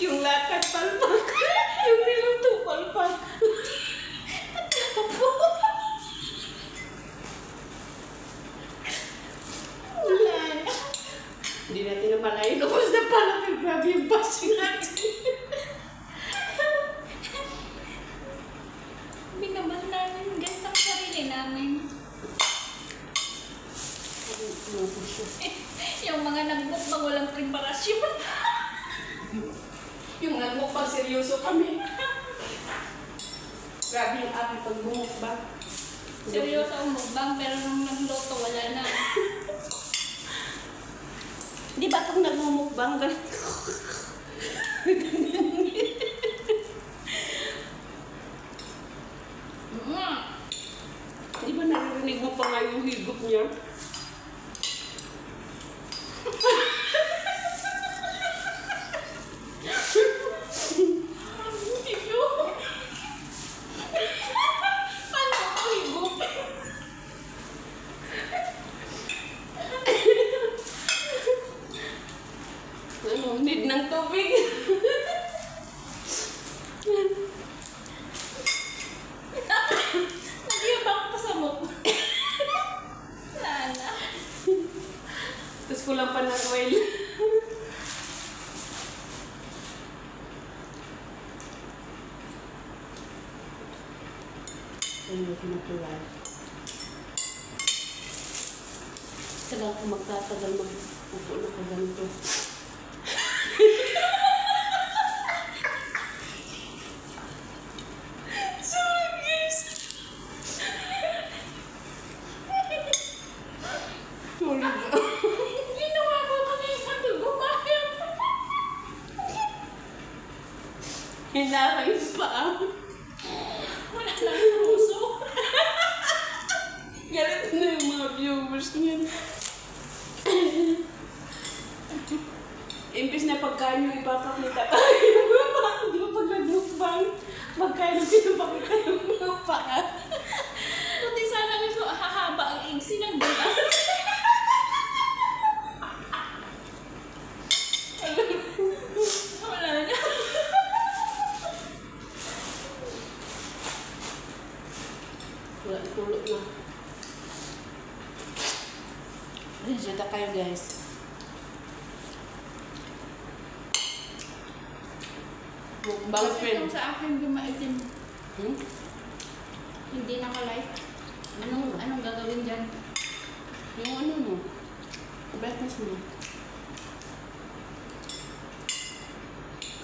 Yung lakad palpak. Yung niluto palpak. Wala na. Hindi natin namalayan. Lubos na pala. Pero grabe yung passion natin. Binabas namin guys ang sarili namin. Yung mga nagbukbang walang preparasyon. Yung nagmukbang seryoso kami. Grabe yung aking pagbumukbang. Seryoso ang mukbang pero nung nagluto wala na. Di ba itong nagmumukbang? Di ba naririnig mo pa nga yung higop niya? Paano ako higop? Ano, need ng tubig. Nagyabang pa sa mukha. Wala na. Tapos kulang pa ng oil. Ayun, natural. Kailangan ko magtatagal mag-upo na ka ganito. Sorry, guys. Sorry ba? Ginawa ko kanina ito gumayang. Hinakain pa ah. Wala lang puso. Galit na yung mga viewers niyan. Imbis na pagkain yung ipapakita tayo. Di ba pag nag-mukbang? Pagkain yung pinapakita yung mga paa. Buti sana gusto hahaba ang igsi ng bulas. Wala na. Wala, tulog na. Reseta kayo guys. Mukbang Kasi friend. kung sa akin dumaitin, Hmm? hindi naka-live. Anong gagawin dyan? Yung ano mo? Brightness mo.